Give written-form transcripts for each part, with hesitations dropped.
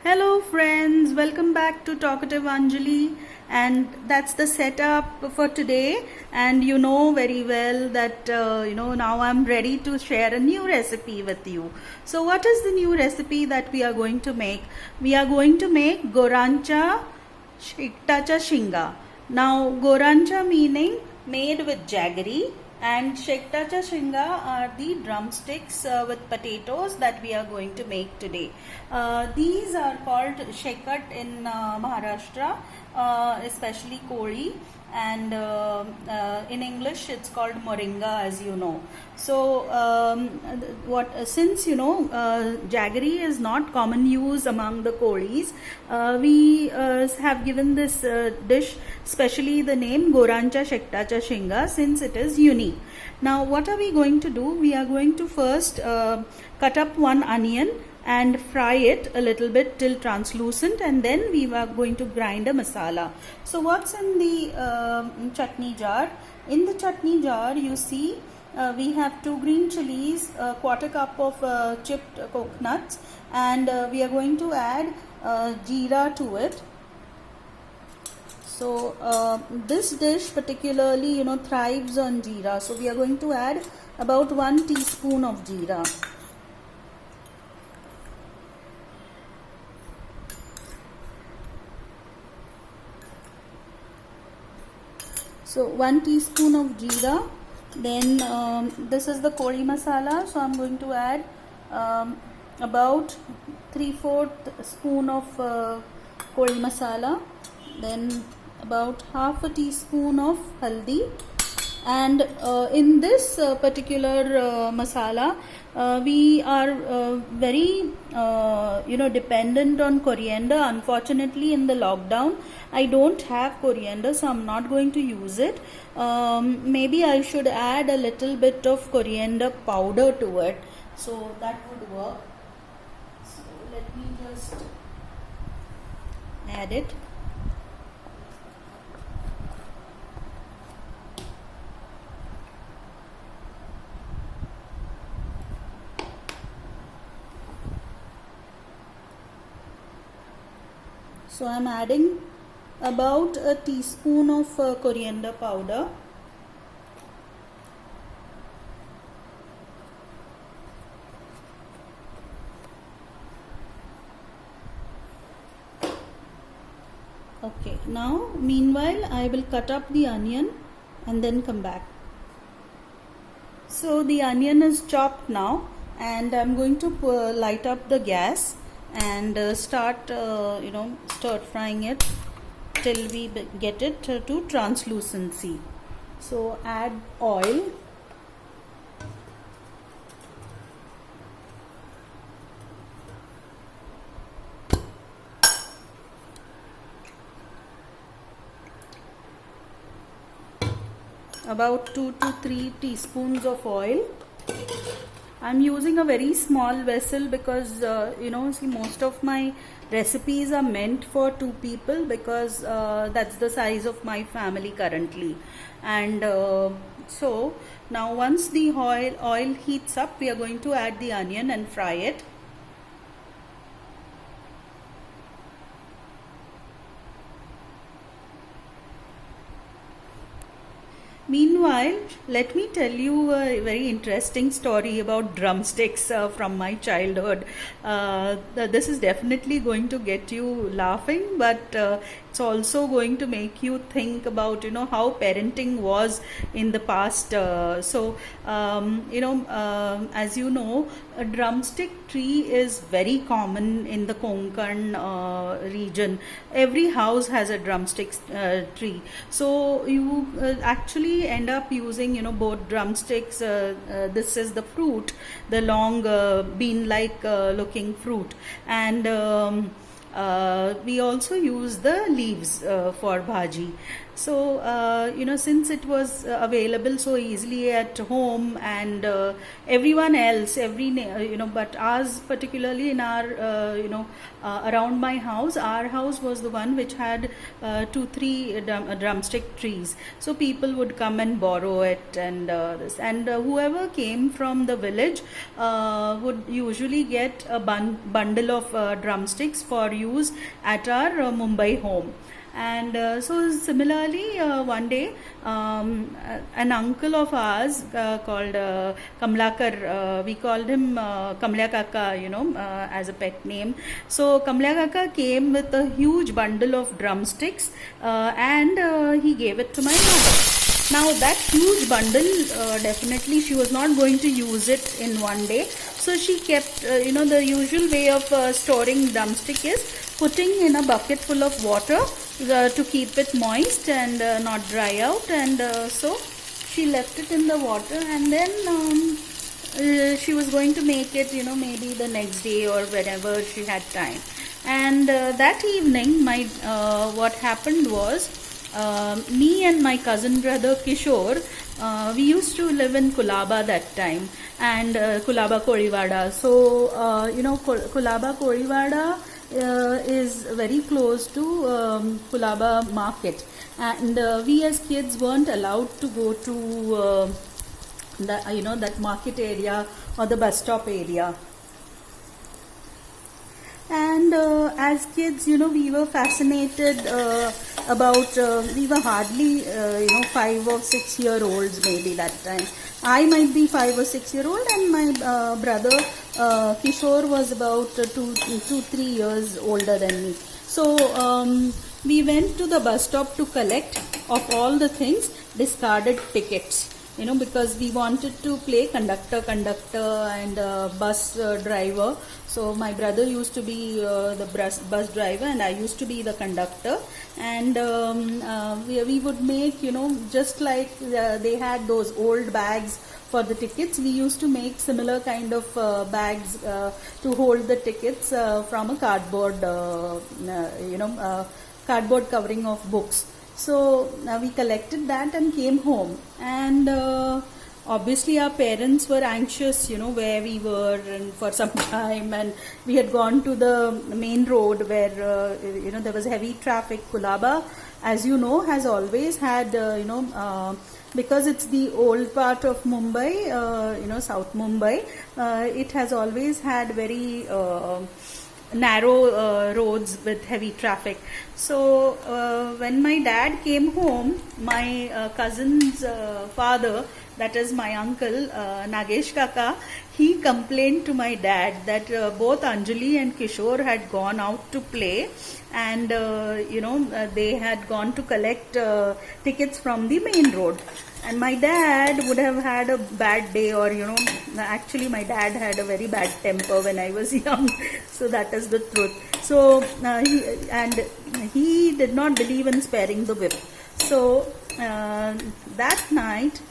Hello friends, welcome back to Talkative Anjali, and that's the setup for today. And you know very well that now I'm ready to share a new recipe with you. So what is the new recipe that we are going to make? We are going to make gorancha shiktacha shinga. Now gorancha meaning made with jaggery, and shektacha shinga are the drumsticks with potatoes that we are going to make today. These are called shekat in Maharashtra, especially Koli, and in English it's called moringa, as you know. So since jaggery is not common use among the Kolis, we have given this dish specially the name gorancha shektacha shinga, since it is unique. Now what are we going to do? We are going to first cut up one onion and fry it a little bit till translucent, and then we are going to grind a masala. So what's in the chutney jar? In the chutney jar, you see we have 2 green chilies, a quarter cup of chipped coconuts, and we are going to add jeera to it. So this dish particularly thrives on jeera, so we are going to add about 1 teaspoon of jeera. So 1 teaspoon of jeera. Then this is the kori masala, so I'm going to add about 3/4 spoon of kori masala. Then about half a teaspoon of haldi. And in this particular masala, we are very dependent on coriander. Unfortunately, in the lockdown, I don't have coriander, so I'm not going to use it. Maybe I should add a little bit of coriander powder to it, so that would work. So let me just add it. So I'm adding about a teaspoon of coriander powder. Okay, now meanwhile I will cut up the onion and then come back. So the onion is chopped now, and I'm going to light up the gas and start stir frying it till we get it to translucency. So add oil. About 2 to 3 teaspoons of oil. I'm using a very small vessel because see, most of my recipes are meant for 2 people, because that's the size of my family currently. And so now once the oil heats up, we are going to add the onion and fry it. Meanwhile, let me tell you a very interesting story about drumsticks from my childhood. This is definitely going to get you laughing, but it's also going to make you think about how parenting was in the past. As you know, a drumstick tree is very common in the Konkan region. Every house has a drumstick tree. So you actually end up using both drumsticks. This is the fruit, the long bean like looking fruit, and we also use the leaves for bhaji. So, since it was available so easily at home, and everyone else, but ours, particularly in our, around my house, our house was the one which had 2, 3 drumstick trees. So people would come and borrow it, and whoever came from the village would usually get a bundle of drumsticks for use at our Mumbai home. And so similarly, one day, an uncle of ours called Kamlakar, we called him Kamla Kaka, as a pet name. So Kamla Kaka came with a huge bundle of drumsticks, and he gave it to my mother. Now that huge bundle, definitely she was not going to use it in one day. So she kept, the usual way of storing drumstick is putting in a bucket full of water to keep it moist and not dry out. And so she left it in the water, and then she was going to make it, maybe the next day or whenever she had time. And that evening, what happened was, me and my cousin brother Kishore, we used to live in Kulaba that time, and Kulaba Koriwada. So, Kulaba Koriwada is very close to Kulaba market, and we as kids weren't allowed to go to that market area or the bus stop area. And as kids, we were fascinated about, we were hardly, 5 or 6 year olds maybe that time. I might be 5 or 6 year old, and my brother Kishore was about 2-3 years older than me. So we went to the bus stop to collect, of all the things, discarded tickets. Because we wanted to play conductor and bus driver. So my brother used to be the bus driver, and I used to be the conductor. And we would make, just like they had those old bags for the tickets, we used to make similar kind of bags to hold the tickets from a cardboard, cardboard covering of books. So we collected that and came home, and obviously our parents were anxious, where we were and for some time, and we had gone to the main road where there was heavy traffic. Kulaba, as you know, has always had because it's the old part of Mumbai, South Mumbai, it has always had very narrow roads with heavy traffic. So when my dad came home, my cousin's father, that is my uncle Nagesh Kaka, he complained to my dad that both Anjali and Kishore had gone out to play, and they had gone to collect tickets from the main road. And my dad would have had a bad day, or actually my dad had a very bad temper when I was young, so that is the truth. So he did not believe in sparing the whip. So that night,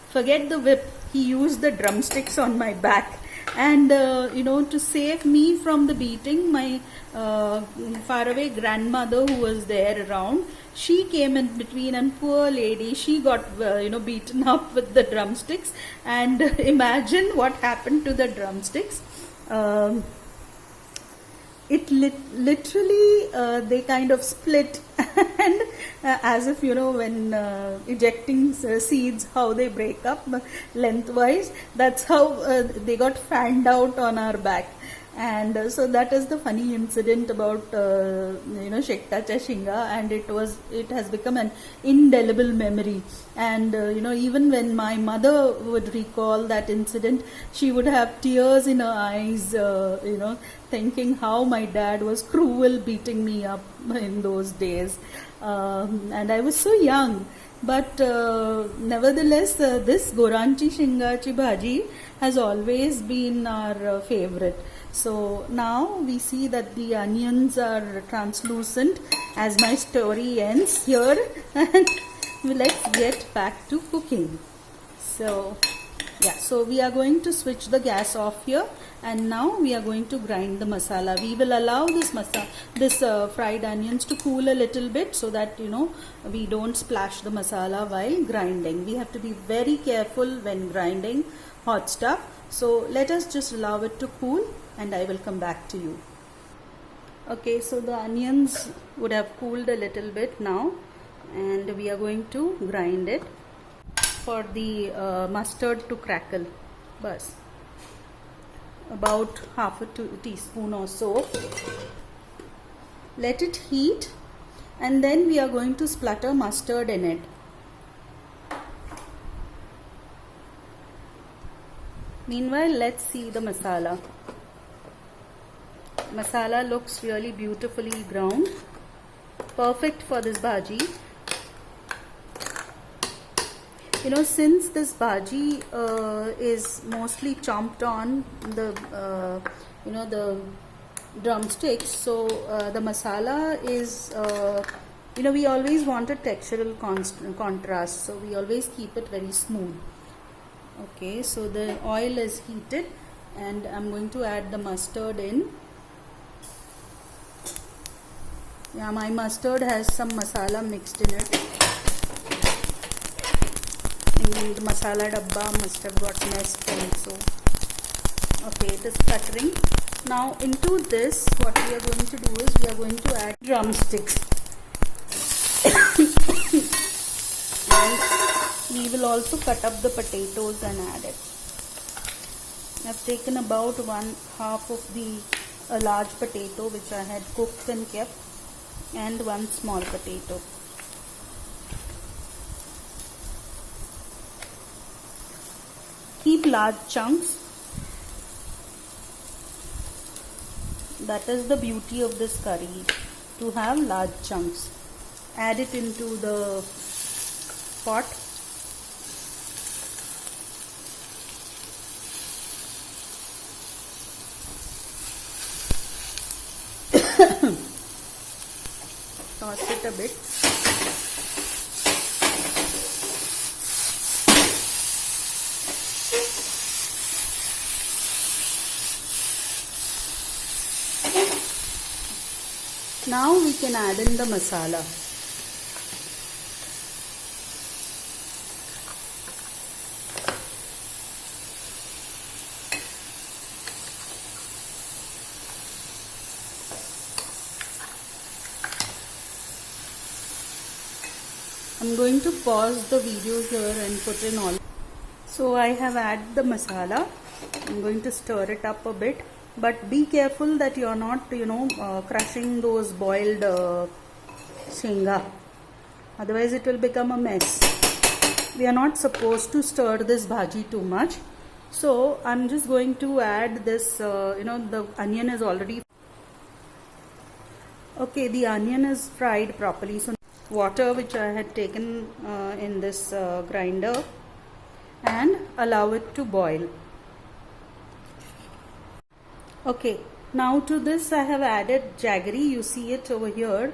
forget the whip, he used the drumsticks on my back. And to save me from the beating, my faraway grandmother, who was there around, she came in between, and poor lady, she got beaten up with the drumsticks. And imagine what happened to the drumsticks. It literally they kind of split, and as if when ejecting seeds, how they break up lengthwise, that's how they got fanned out on our back. And so that is the funny incident about Shektacha Shinga, and it has become an indelible memory. And even when my mother would recall that incident, she would have tears in her eyes, thinking how my dad was cruel, beating me up in those days. And I was so young. But nevertheless, this Goranchi Shingachi Bhaji has always been our favorite. So now we see that the onions are translucent as my story ends here, and let's get back to cooking. So Yeah, so we are going to switch the gas off here, and now we are going to grind the masala. We will allow this fried onions to cool a little bit, so that we don't splash the masala while grinding. We have to be very careful when grinding hot stuff. So let us just allow it to cool, and I will come back to you. Okay, so the onions would have cooled a little bit now, and we are going to grind it for the mustard to crackle. Bas, about half a teaspoon or so. Let it heat, and then we are going to splatter mustard in it. Meanwhile, let's see the masala. Masala looks really beautifully browned. Perfect for this bhaji. Since this bhaji is mostly chomped on the the drumsticks, so the masala is we always want a textural contrast, so we always keep it very smooth. Okay, so the oil is heated, and I'm going to add the mustard in. Yeah, my mustard has some masala mixed in it. The masala dabba must have got messed in, so okay, it is sputtering. Now into this, what we are going to do is we are going to add drumsticks. And we will also cut up the potatoes and add it. I've taken about 1/2 of a large potato which I had cooked and kept, and 1 small potato. Keep large chunks. That is the beauty of this curry, to have large chunks. Add it into the pot. Toss it a bit. Now we can add in the masala. I'm going to pause the video here and put in all. So I have added the masala. I'm going to stir it up a bit, but be careful that you're not crushing those boiled shenga, otherwise it will become a mess. We are not supposed to stir this bhaji too much, so I'm just going to add this. The onion is already okay. The onion is fried properly, so water which I had taken in this grinder, and allow it to boil. Okay, now to this I have added jaggery. You see it over here,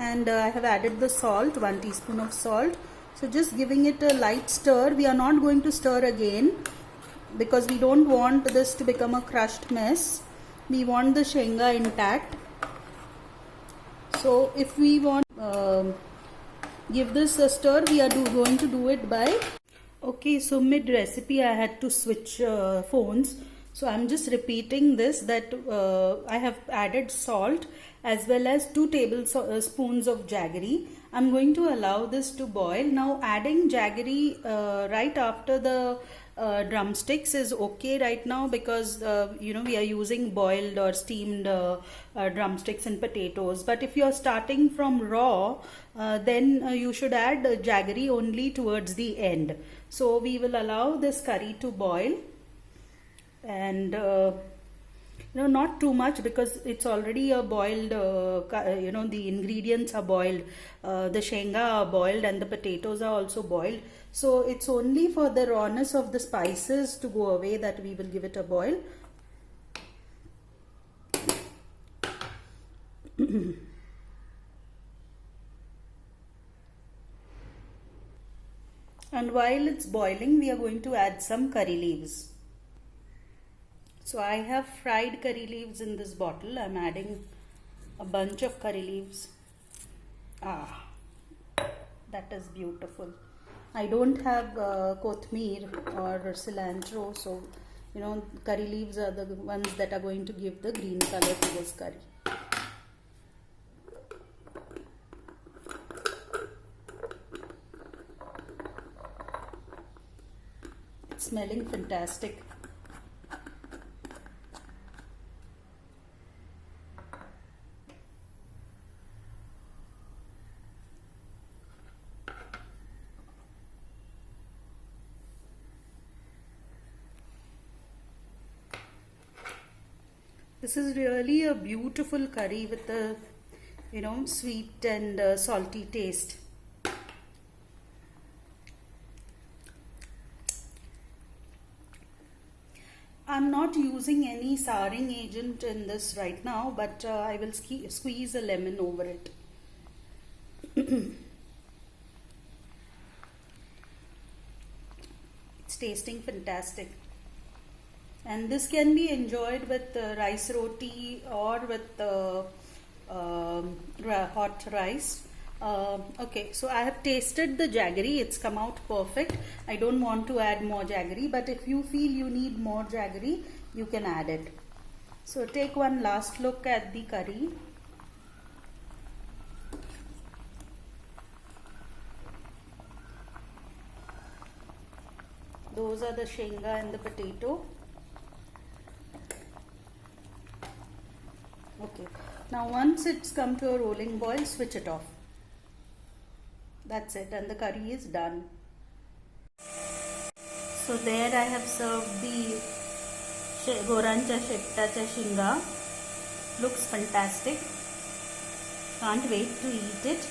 and I have added the salt, 1 teaspoon of salt. So just giving it a light stir. We are not going to stir again, because we don't want this to become a crushed mess. We want the shenga intact. So if we want give this a stir, we are going to do it by. Okay, so mid recipe I had to switch phones. So I'm just repeating this, that I have added salt as well as 2 tablespoons of jaggery. I'm going to allow this to boil. Now adding jaggery right after the drumsticks is okay right now, because we are using boiled or steamed drumsticks and potatoes. But if you are starting from raw, then you should add jaggery only towards the end. So we will allow this curry to boil, and not too much, because it's already a boiled the ingredients are boiled, the shenga are boiled, and the potatoes are also boiled. So it's only for the rawness of the spices to go away that we will give it a boil. And while it's boiling, we are going to add some curry leaves. So I have fried curry leaves in this bottle. I'm adding a bunch of curry leaves. Ah, that is beautiful. I don't have kothmeer or cilantro, so curry leaves are the ones that are going to give the green color to this curry. It's smelling fantastic. This is really a beautiful curry with a sweet and salty taste. I'm not using any souring agent in this right now, but I will squeeze a lemon over it. It's tasting fantastic. And this can be enjoyed with rice roti or with hot rice. Okay, so I have tasted the jaggery. It's come out perfect. I don't want to add more jaggery, but if you feel you need more jaggery, you can add it. So take one last look at the curry. Those are the shenga and the potato. Okay, now once it's come to a rolling boil, switch it off. That's it, and the curry is done. So there I have served the Gorancha Shettacha Shinga. Looks fantastic. Can't wait to eat it.